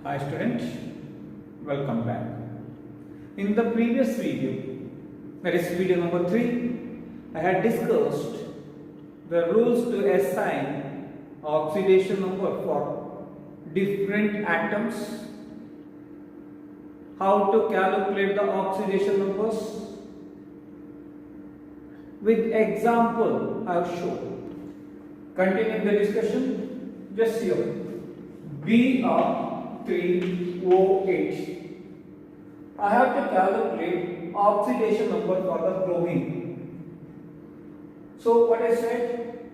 Hi student, welcome back. In the previous video, that is video number 3, I had discussed the rules to assign oxidation number for different atoms, how to calculate the oxidation numbers. With example I have shown. Continuing the discussion, just here Br3O8. I have to calculate oxidation number for the bromine. So what I said,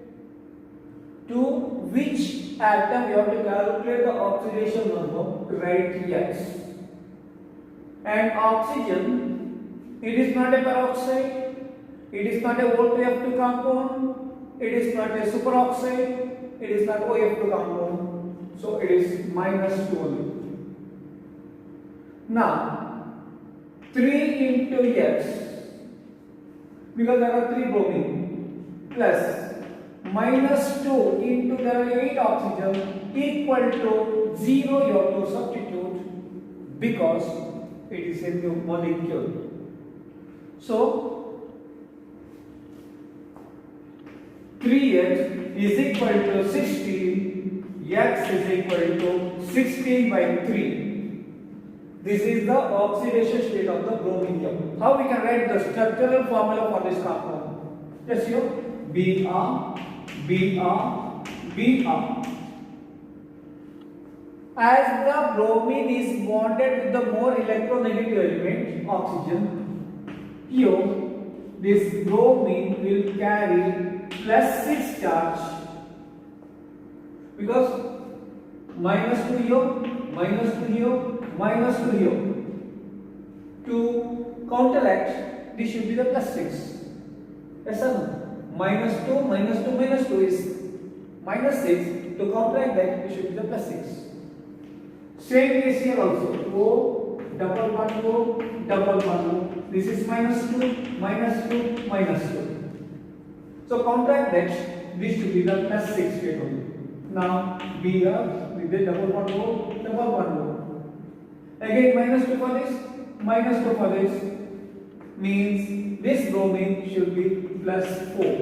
to which atom you have to calculate the oxidation number, write yes. And oxygen, it is not a peroxide, it is not a Volta-F2 compound, it is not a superoxide, it is not OF2 compound. So it is -2 only. Now 3 into X, because there are 3 bromine, plus -2 into there are 8 oxygen equal to 0. You have to substitute because it is a new molecule. So 3x is equal to 16, x is equal to 16 by 3. This is the oxidation state of the brominium. How we can write the structural formula for this compound? Just here, Br. As the bromine is bonded with the more electronegative element, oxygen, here this bromine will carry +6 charge, because -2 here, -2 here, -2 here. To counteract, this should be the +6. Yes or no? -2, -2, -2 is -6. To counteract that, it should be the +6. Same case here also. O, double bond O, double bond O. This is -2, -2, -2. So counteract that, this should be the +6 state only. Now Br with the double bond O, double bond O. Again -2 for this, -2 for this, means this bromine should be +4.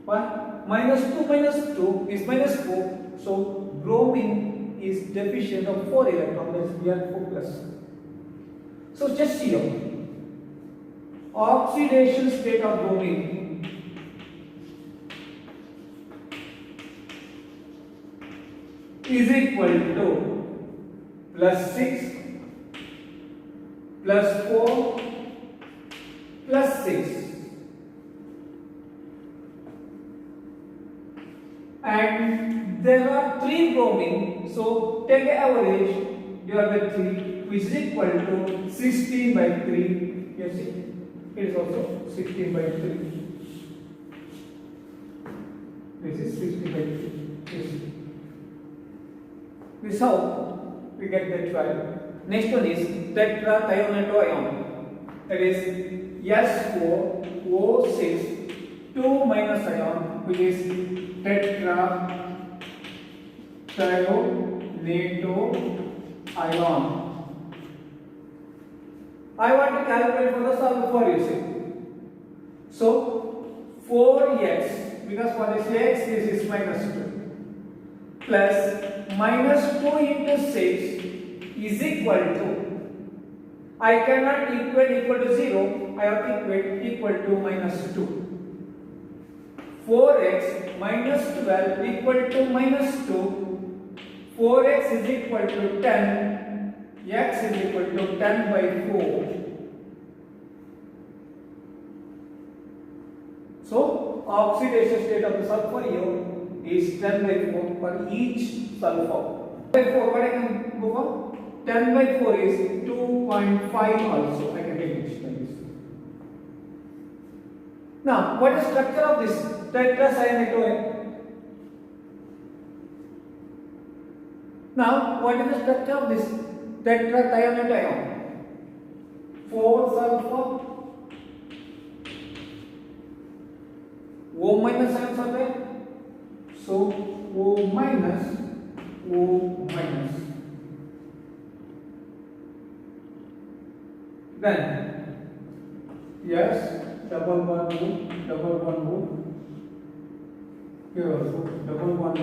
But -2 -2 is -4, so bromine is deficient of 4 electrons. That's Br4+. So just see here, oxidation state of bromine is equal to +6 +4 +6, and there are 3 bromine, so take an average divided by 3, which is equal to 16 by 3. You see, it is also 16 by 3. This is 16 by 3. You see. This how we get that value. Next one is tetrathionato ion. That is S4O6 2 minus ion, which is tetrathionato ion. I want to calculate for the sulfur, you see. So 4x, because for this x this is -2, plus -2 into 6 is equal to, I cannot equal to 0, I have to equal to -2. 4x minus 12 equal to -2, 4x is equal to 10, x is equal to 10 by 4. So oxidation state of the sulfur here is 10 by 4 for each sulfur. By 4, what I can go for? 10 by 4 is 2.5 also. I can take it like this. Now, what is the structure of this tetracyanato? Now, what is the structure of this tetrathionato ion? 4 sulfur, O minus signs are there. So O minus O minus. Then yes, double bond O. Here also double bond O.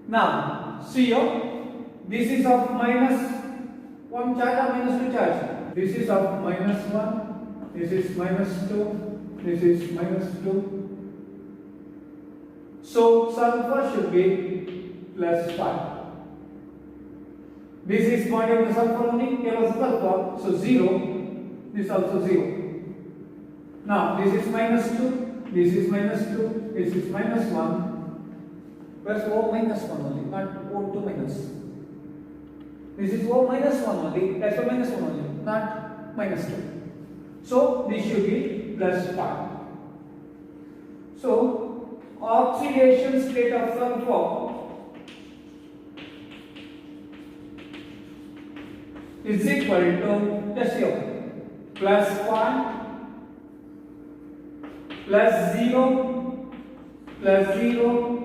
Now see here, this is of minus 1 charge or minus 2 charge. This is of minus 1, this is minus 2, this is minus 2. So sulfur should be plus 5. This is bonded to sulfur only, here was sulfur, so 0, this also 0. Now this is minus 2, this is minus 2, this is minus 1. Where's O minus 1 only, not O2 minus. This is O minus 1 only, that's O minus 1 only, not minus 2. So this should be plus 5. So oxidation state of sulfur is equal to, just here, plus 5 plus 0 plus 0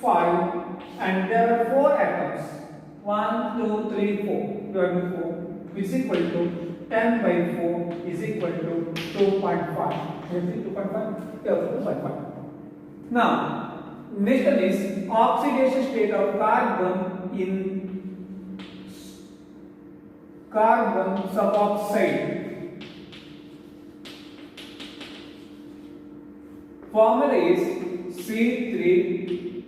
5, and there are 4 atoms, 1 2 3 4, you have 4, is equal to 10 by 4 is equal to 2.5. You see 2.5? Here 2.5. Now next one is oxidation state of carbon in carbon suboxide. Formula is C3O2.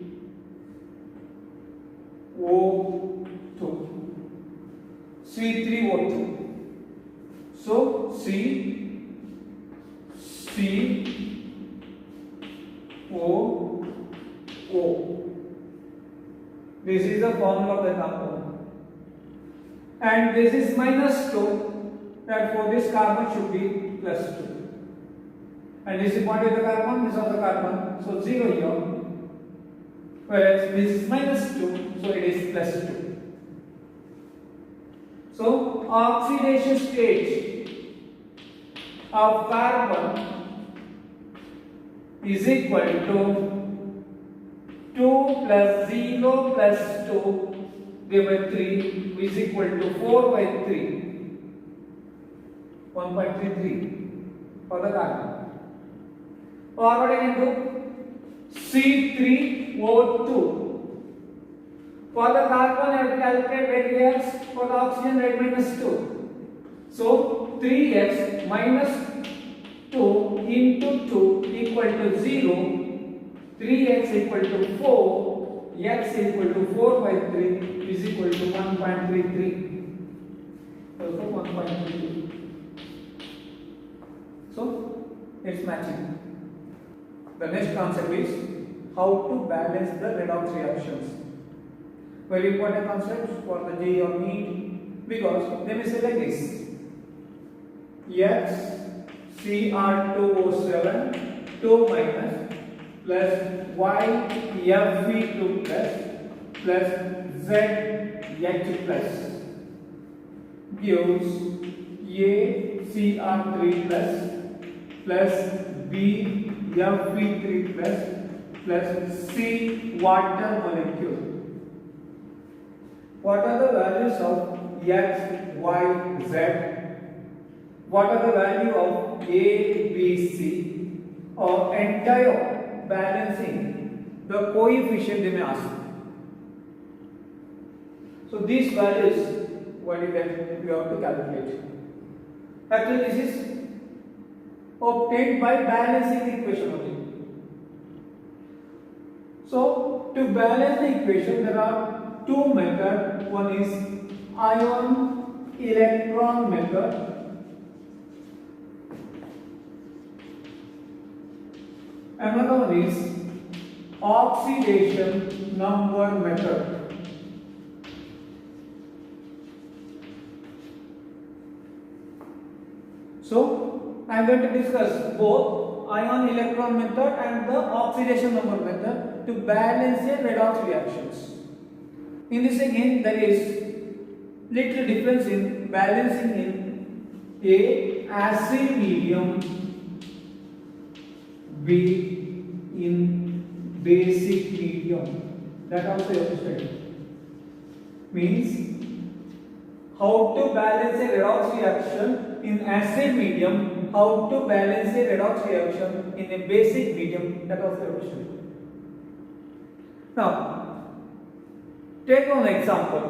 C3O2. So CCO. This is the formula of the compound. And this is minus 2. Therefore, this carbon should be plus 2. And this is bonded to the carbon, this is the carbon. So 0 here. Whereas this is minus 2, so it is plus 2. So oxidation state of carbon is equal to 2 plus 0 plus 2 divided by 3 is equal to 4 by 3, 1.33 for the carbon. Or what I can do? C3O2. For the carbon I have to calculate radius, for the oxygen rate minus 2. So 3x minus 2 into 2 equal to 0, 3x equal to 4, x equal to 4 by 3 is equal to 1.33. Also 1.33. So it's matching. The next concept is how to balance the redox reactions. Very important concept for the JEE or NEET, because they may say like this: X Cr2O7 2 minus plus Y Fe2 plus ZH plus gives A Cr3 plus B Fe3 plus C water molecule. What are the values of X, Y, Z? What are the value of A, B, C? Or entire balancing the coefficient they may ask. So these values, what you get, you have to calculate. Actually, this is obtained by balancing the equation only. So to balance the equation, there are two methods. One is ion electron method. Another one is oxidation number method. So I am going to discuss both ion electron method and the oxidation number method to balance the redox reactions. In this again there is little difference in balancing in A acid medium, B in basic medium. That also you have to study. Means how to balance a redox reaction in acid medium, how to balance a redox reaction in a basic medium. That also you have to study. Now, take one example.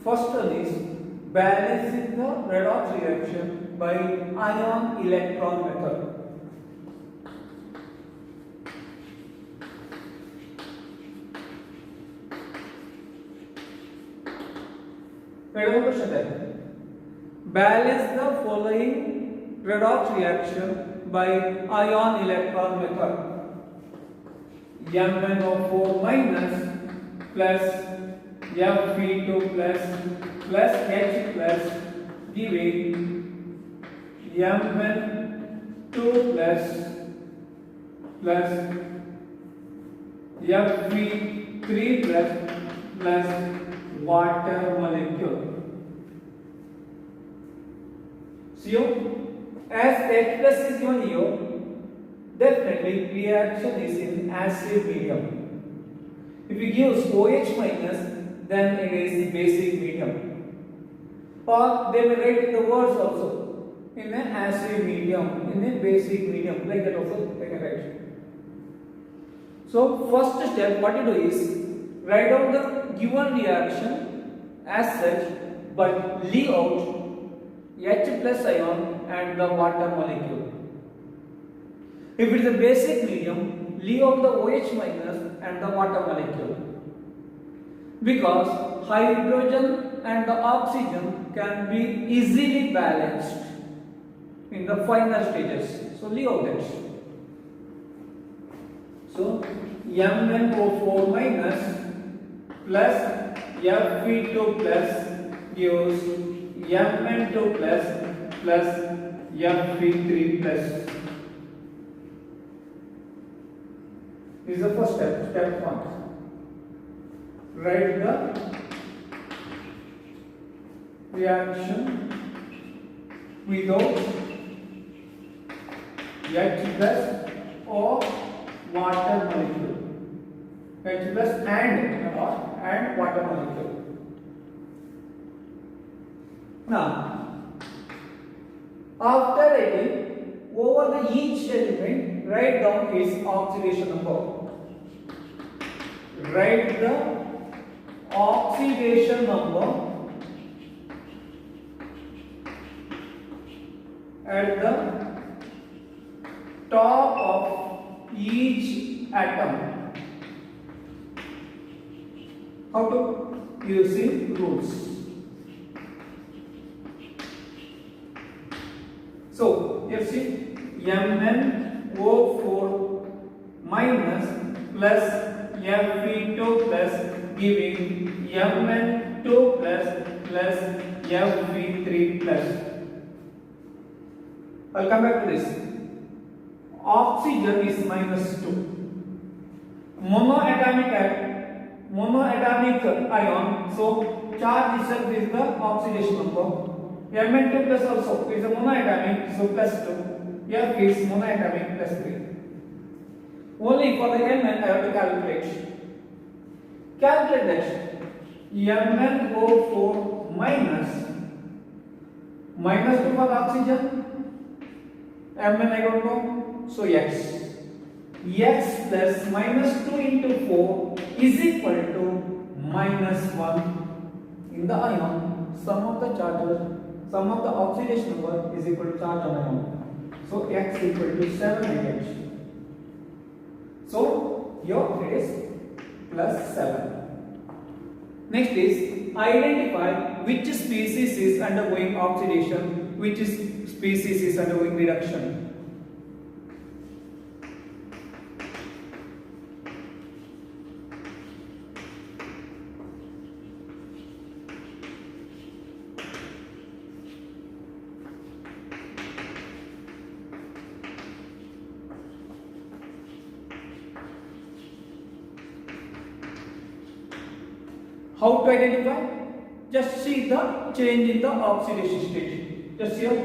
First one is balancing the redox reaction by ion electron method. Question there. Balance the following redox reaction by ion electron method. MnO4 minus plus Fe2 plus H plus giving Mn2 plus Fe3 plus water molecule. So, as H plus is given here, definitely reaction is in acid medium. If you give OH minus, then it is basic medium. Or they will write in the words also, in an acid medium, in a basic medium, like that also they can write. So first step, what you do is, write down the given reaction as such, but leave out H plus ion and the water molecule. If it is a basic medium, leave out the OH minus and the water molecule. Because hydrogen and the oxygen can be easily balanced in the final stages. So leave out that. So MnO4 minus plus Fe2 plus gives Mn2 plus Fe3 plus. This is the first step, step 1. Write the reaction without H plus or water molecule. H plus and water molecule. Now, after writing over the each element, write down its oxidation number. Write the oxidation number at the top of each atom. How to? Using rules. So, you see MnO4 minus plus Fe2 plus giving Mn2 plus Fe3 plus. I'll come back to this. Oxygen is minus 2. Monoatomic ion, so charge itself is the oxidation number. Mn2 plus also is a monoatomic, so plus 2. F is monoatomic plus 3. Only for the Mn I have to calculate. Calculate that. MnO4 minus 2 for oxygen. Mn I don't know, so X. X plus minus 2 into 4 is equal to minus 1 in the ion. Sum of the oxidation number is equal to charge on ion. So X equal to 7 I get. So here it is plus 7. Next is identify which species is undergoing oxidation, which species is undergoing reduction. How to identify? Just see the change in the oxidation state. Just here.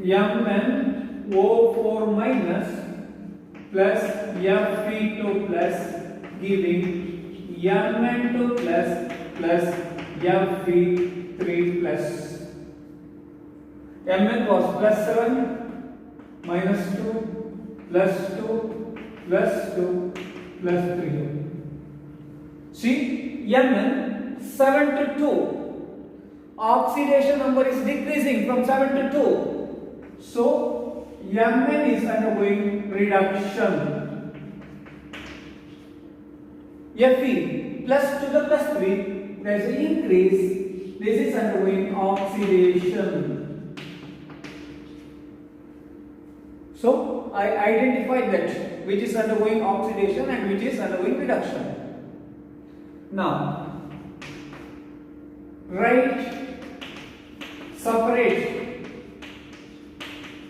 MnO4 minus plus Fe2 plus giving Mn2 plus Fe3 plus. Mn was plus 7 minus 2 plus 2 plus 2 plus 3. See, Mn 7 to 2. Oxidation number is decreasing from 7 to 2. So, Mn is undergoing reduction. Fe plus to the plus 3, there is an increase. This is undergoing oxidation. So, I identified that which is undergoing oxidation and which is undergoing reduction. Now, write separate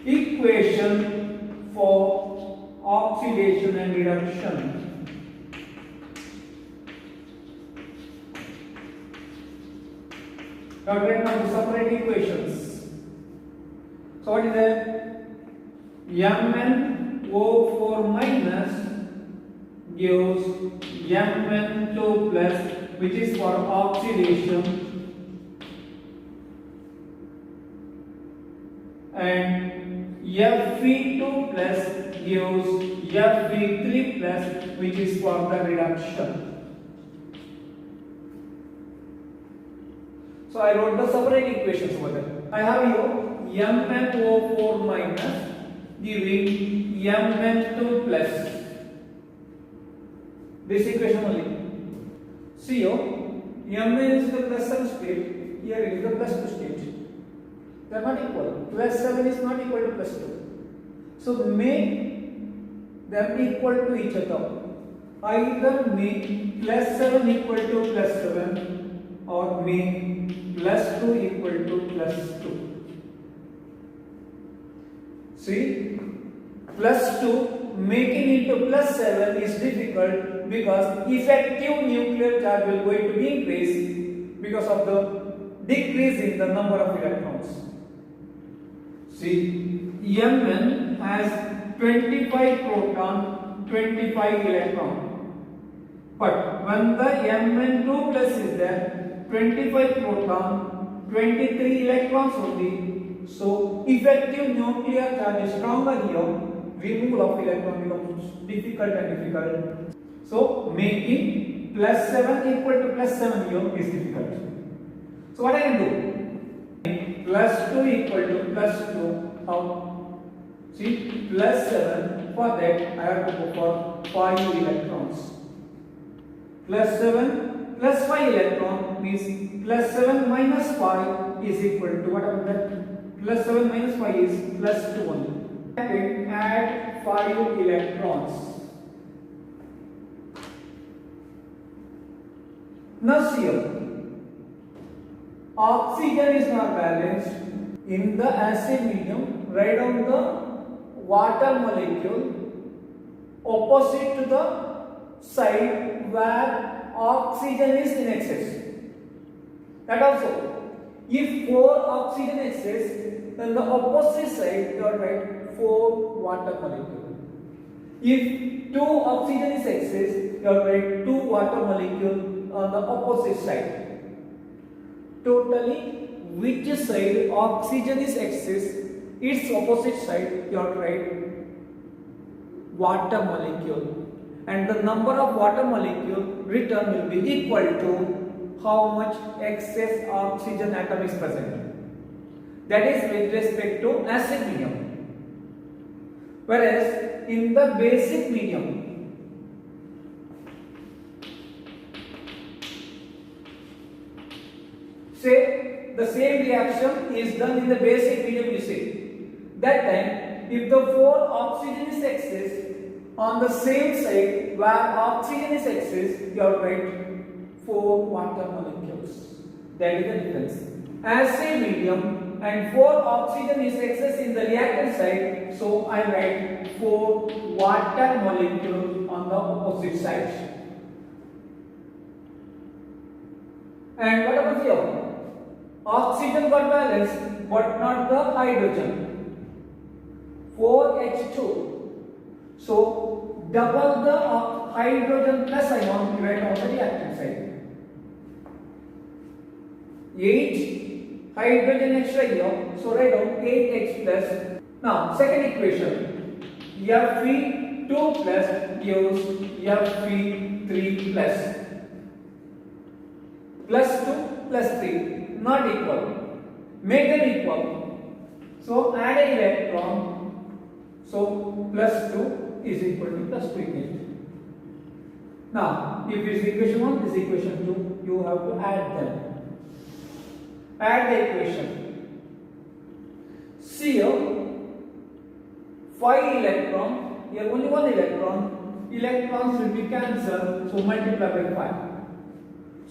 equation for oxidation and reduction. Now, write down the separate equations. So, what is that? MnO4 minus gives Mn2 plus, which is for oxidation, and Fe2 plus gives Fe3 plus, which is for the reduction. So I wrote the separate equations over there. I have here MnO4 minus giving Mn2 plus. This equation only. See here, Mn is the plus 7 state, here it is the plus 2 state. They are not equal. Plus 7 is not equal to plus 2. So make them equal to each other. Either make plus 7 equal to plus 7 or make plus 2 equal to plus 2. See, plus 2 making into plus 7 is difficult because effective nuclear charge will going to be increased because of the decrease in the number of electrons. See, Mn has 25 proton, 25 electron. But when the Mn2 plus is there, 25 proton, 23 electrons only. So, effective nuclear charge is stronger here. Removal of electron becomes difficult and difficult. So, making plus 7 equal to plus 7 here is difficult. So, what I can do? Plus 2 equal to plus 2. How? See, plus 7. For that, I have to go for 5 electrons. Plus 7 plus 5 electron means plus 7 minus 5 is equal to what about that? Plus 7 minus 5 is plus 2 only. Add 5 electrons. Now see here, oxygen is not balanced in the acid medium. Write down the water molecule opposite to the side where oxygen is in excess. That also, if 4 oxygen excess, then the opposite side you are write 4 water molecule. If 2 oxygen is excess, you are write 2 water molecule on the opposite side. Totally, which side oxygen is excess, its opposite side you are write water molecule, and the number of water molecule written will be equal to how much excess oxygen atom is present. That is with respect to acid medium. Whereas in the basic medium, say the same reaction is done in the basic medium, you say. That time, if the 4 oxygen is excess, on the same side where oxygen is excess, you have write 4 water molecules. That is the difference. Acid medium and 4 oxygen is excess in the reactant side, so I write 4 water molecules on the opposite side. And what about here? Oxygen got balanced, but not the hydrogen. 4H2. So double the hydrogen plus ion you write on the reactant side. 8 hydrogen extra here, so write down 8x plus. Now second equation, Fe2 plus gives Fe3 plus. Plus 2 plus 3 not equal. Make them equal. So add an electron. So plus 2 is equal to plus 2 again. Now if this is equation 1, this is equation 2, you have to add them. Add the equation. See here, 5 electron, here only 1 electron, electrons will be cancelled, so multiply by 5.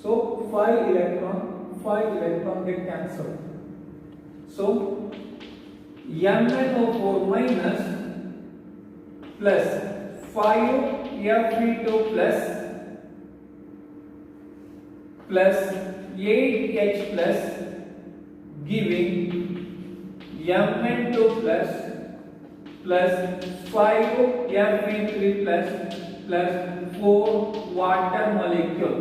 So 5 electron get cancelled. So MnO4 minus plus 5 Fe2 plus 8H plus giving Mn2 plus 5 Fe3 plus 4 water molecule.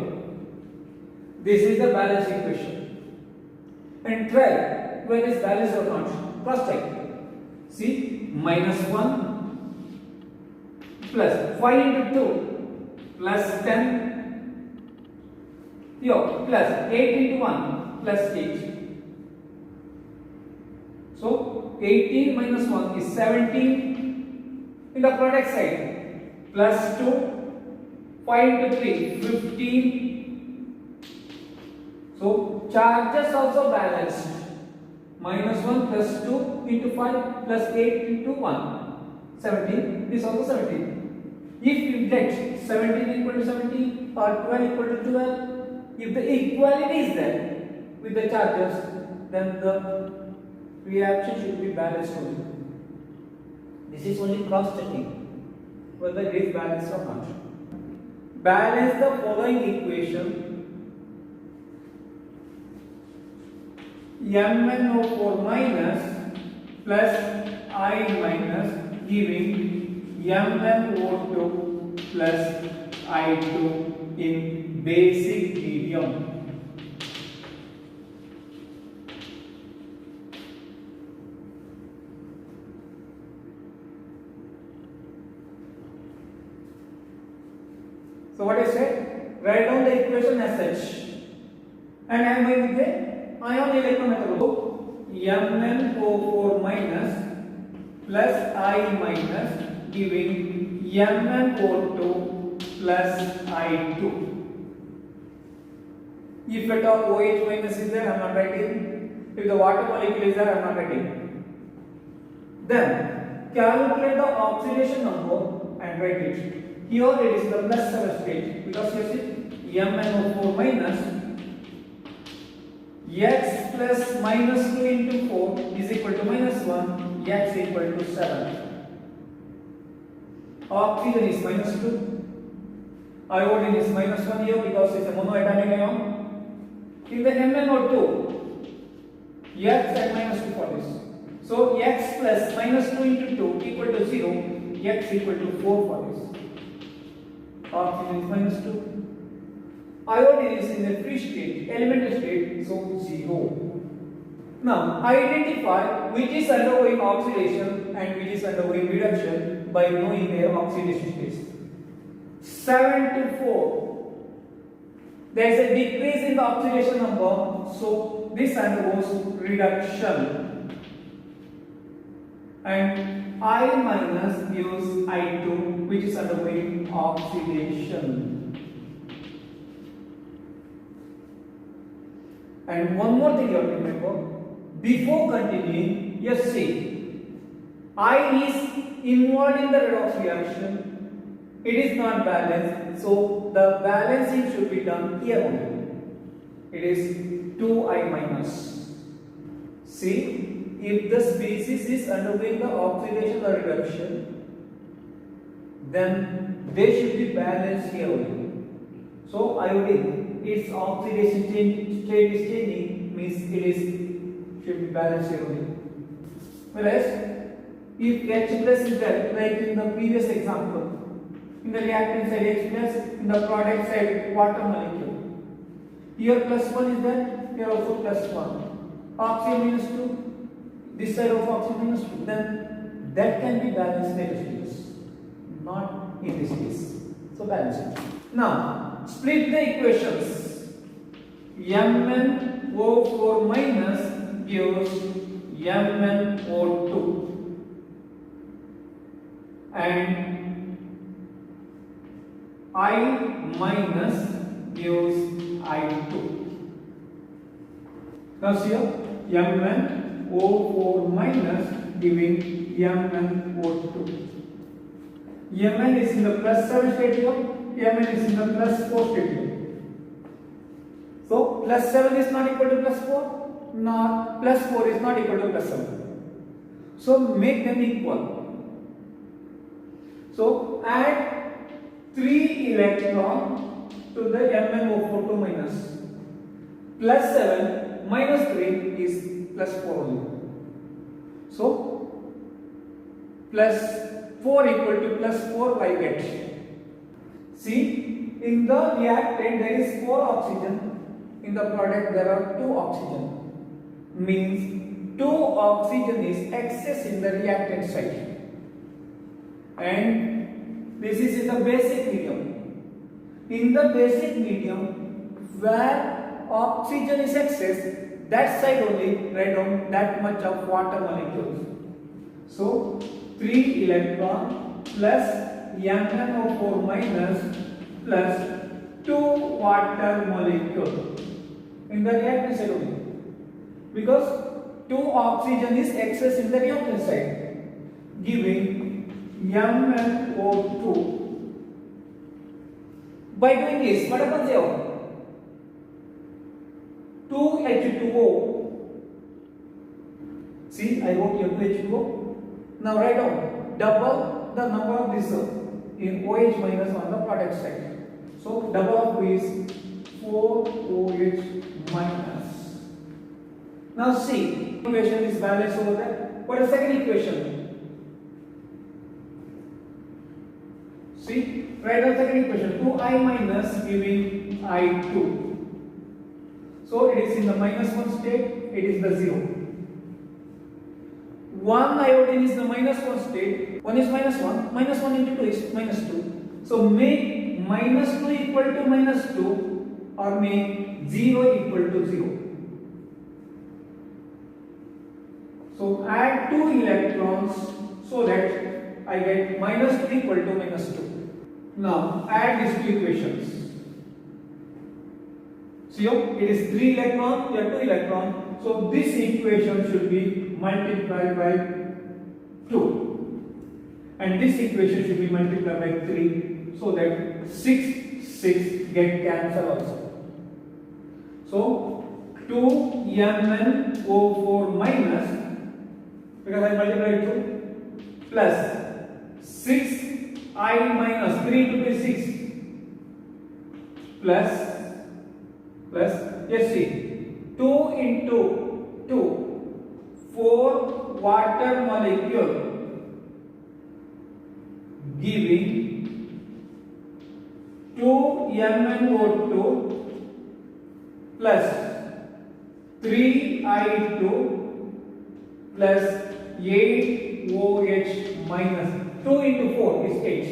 This is the balance equation. And try whether it's balanced or not. Cross check. See, minus 1 plus 5 into 2 plus 10 here plus 8 into 1 plus 8. So 18 minus 1 is 17 in the product side, plus 2, 5 into 3, 15. So charges also balanced, minus 1 plus 2 into 5 plus 8 into 1, 17, this also 17. If you get 17 equal to 17 or 12 equal to 12, if the equality is there with the charges, then the reaction should be balanced only. This is only cross checking whether it is balanced or not. Balance the following equation. MnO4 minus plus I minus giving MnO2 plus I2 in basic medium. So what I said, write down the equation as such, and I am going with the ion electron method. MnO4 minus plus I minus giving MnO2 plus I2. If at all OH minus is there, I am not writing. If the water molecule is there, I am not writing. Then calculate the oxidation number and write it. Here it is the plus 7 state because you see MnO4 minus x plus minus 2 into 4 is equal to minus 1, x equal to 7. Oxygen is minus 2, iodine is minus 1 here because it's a monoatomic ion. In the MnO2, x and minus 2 for this. So x plus minus 2 into 2 equal to 0, x equal to 4 for this. Oxygen is minus 2. Iodine is in a free state, elemental state, so 0. Now, identify which is undergoing oxidation and which is undergoing reduction by knowing their oxidation states. 7 to 4. There is a decrease in the oxidation number, so this undergoes reduction. And I minus gives I2, which is undergoing oxidation. And one more thing you have to remember, before continuing, yes, see, I is involved in the redox reaction, it is not balanced, so the balancing should be done here only. It is 2I minus. See, if the species is undergoing the oxidation or reduction, then they should be balanced here only. So iodine, its oxidation state is changing, means it is should be balanced here only. Whereas If H plus is there, like in the previous example, in the reactant side H plus, in the product side water molecule. Here plus 1 is there, here also plus 1. Oxygen minus 2, this side of oxygen minus 2. Then that can be balanced by residues, not in this case. So balance it. Now split the equations. MnO4 minus gives MnO2 and I minus gives I2. Now see here MnO4 minus giving MnO2. Mn is in the plus 7 stadium, Mn is in the plus 4 stadium. So plus 7 is not equal to plus 4, nor plus 4 is not equal to plus 7. So make them equal. So add 3 electron to the MnO4 minus. Plus 7 minus 3 is plus 4 only. So plus 4 equal to plus 4 I get. See, in the reactant there is 4 oxygen. In the product there are 2 oxygen. Means 2 oxygen is excess in the reactant side. And this is in the basic medium. In the basic medium where oxygen is excess, that side only write down that much of water molecules. So 3 electron plus MnO4 minus plus 2 water molecule in the reactant side only, because 2 oxygen is excess in the reactant side, giving MnO2. By doing this, what happens here? 2H2O. See, I wrote here 2H2O. Now write down double the number of this in OH minus on the product side. So double of is 4OH minus. Now see, equation is balanced over there. What is the second equation? See, write down second equation. 2I minus giving I2. So it is in the minus 1 state, it is the 0. 1 iodine is the minus 1 state, 1 is minus 1 into 2 is minus 2. So make minus 2 equal to minus 2 or make 0 equal to 0. So add 2 electrons so that I get minus 2 equal to minus 2. Now add these two equations. See, it is 3 electron, here 2 electron. So this equation should be multiplied by 2. And this equation should be multiplied by 3, so that 6 get cancelled also. So 2 MnO4 minus, because I multiplied 2, plus 6 I minus 3 into 2 is 6, plus yes, see, 2 into 2, 4 water molecule giving 2 MnO2 plus 3 I2 plus 8 OH minus. 2 into 4 is 8.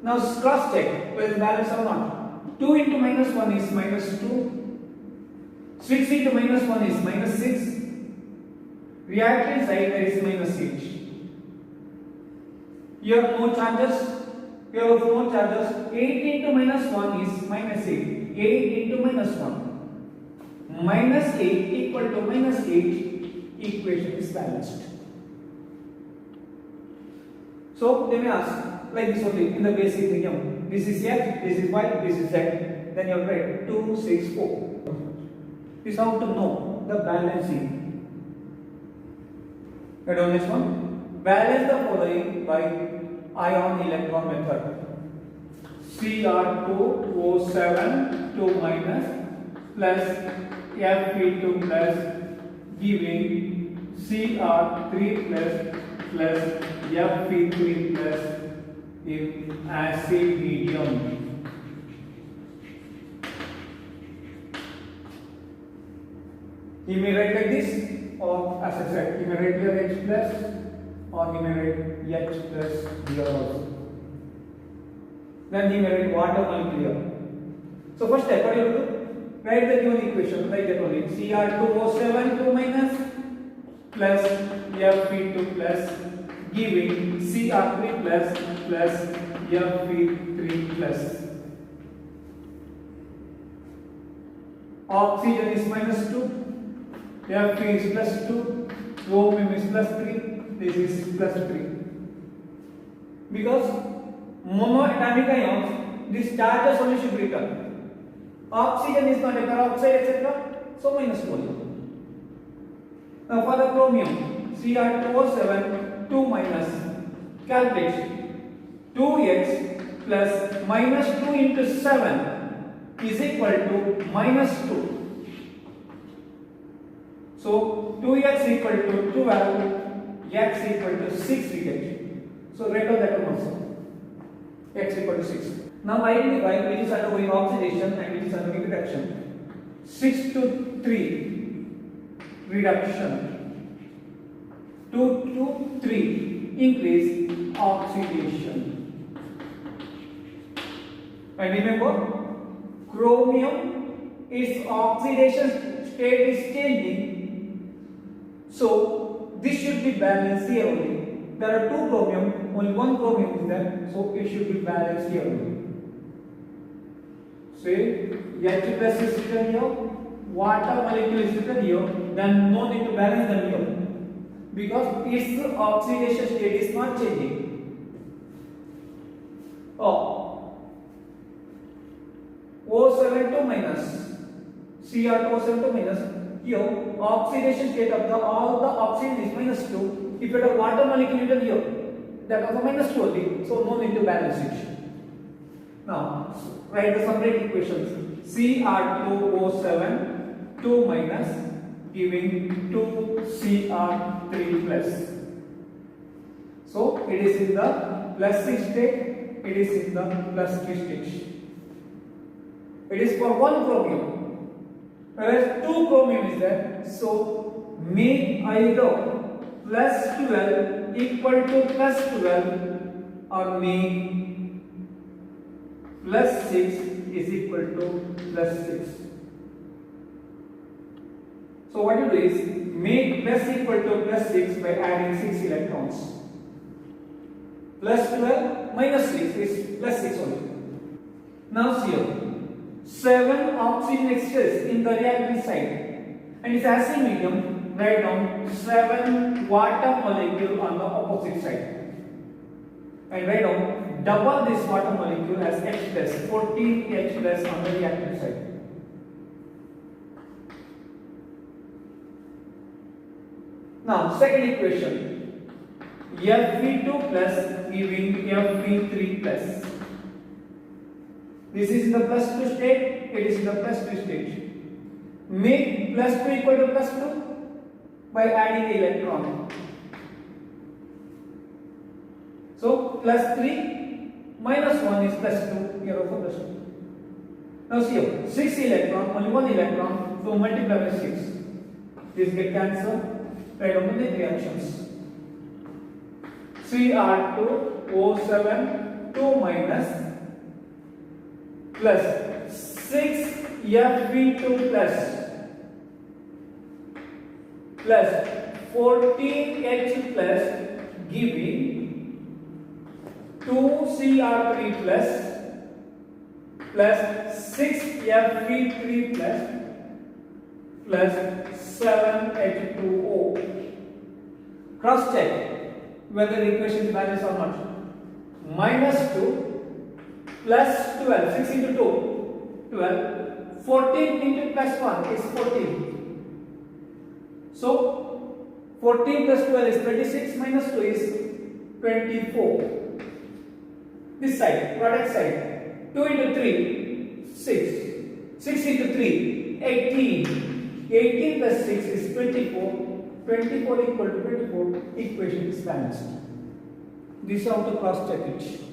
Now cross check whether balance or not. 2 into minus 1 is minus 2. 6 into minus 1 is minus 6. Reactant side there is minus 8. Here no charges. Here also no charges. 8 into minus 1 is minus 8. 8 into minus 1. Minus 8 equal to minus 8. Equation is balanced. So they may ask like this only in the basic medium. This is X, this is Y, this is Z. Then you have write 2, 6, 4. This is how to know the balancing. Right on this one. Balance the following by ion electron method. Cr2O7 2 minus plus Fe2 plus giving Cr3 plus Fe3 plus if acid medium. He may write like this, or as I said, he may write here H plus, or he may write H plus here also. Then he may write water molecule here. So first step, what you have to do? Write the given equation, like that only. Cr2O7 2 minus plus Fe2 plus giving Cr3 plus Fe3 plus. Oxygen is minus 2, Fe is plus 2, chromium is plus 3, this is plus 3. Because monoatomic ions, these charges only should return. Oxygen is not a peroxide, etc. So minus 2. Now for the chromium, Cr2O7 2 minus, calculate 2x plus minus 2 into 7 is equal to minus 2. So 2x equal to 12, x equal to 6 we get. So write down that one also. X equal to 6. Now identify which is undergoing oxidation and which is undergoing reduction. 6 to 3 reduction. 2 to 3 increase oxidation. And remember, chromium, its oxidation state is changing. So this should be balanced here only. There are two chromium, only one chromium is there, so it should be balanced here only. Say H plus is written here, water molecule is written here, then no need to balance them here because its oxidation state is not changing. O72 minus Cr2O72 minus, here oxidation state of all the oxygen is minus 2. If it is water molecule written here, that also minus 2 only, so no need to balance it. Now write the separate equations. Cr2O7 2 minus giving 2Cr3 plus. So it is in the plus 6 state, it is in the plus 3 state. It is for one chromium, whereas two chromium is there. So make either plus 12 equal to plus 12 or make plus 6 is equal to plus 6. So what you do is make plus equal to plus 6 by adding 6 electrons. Plus 12 minus 6 is plus 6 only. Now see here. 7 oxygen exists in the reactant side and its acid medium, write down 7 water molecule on the opposite side and write down double this water molecule as H plus, 14 H plus on the reactant side. Now second equation, Fe2 plus giving Fe3 plus. This is in the plus 2 state, it is in the plus 2 state. Make plus 2 equal to plus 2 by adding electron. So plus 3 minus 1 is plus 2, here also plus 2. Now see here, 6 electron, only 1 electron, so multiply by 6. This get cancelled, write down the reactions. Cr2O7 2 minus plus 6 Fe2 plus 14 H plus giving 2 Cr3 plus 6 Fe3 plus 7 H2O. Cross check whether the equation is balanced or not. Minus 2 plus 12, 6 into 2, 12, 14 into plus 1 is 14. So 14 plus 12 is 26, minus 2 is 24. This side, product side, 2 into 3, 6. 6 into 3, 18. 18 plus 6 is 24. 24 equal to 24, equation is balanced. This is how to cross check it.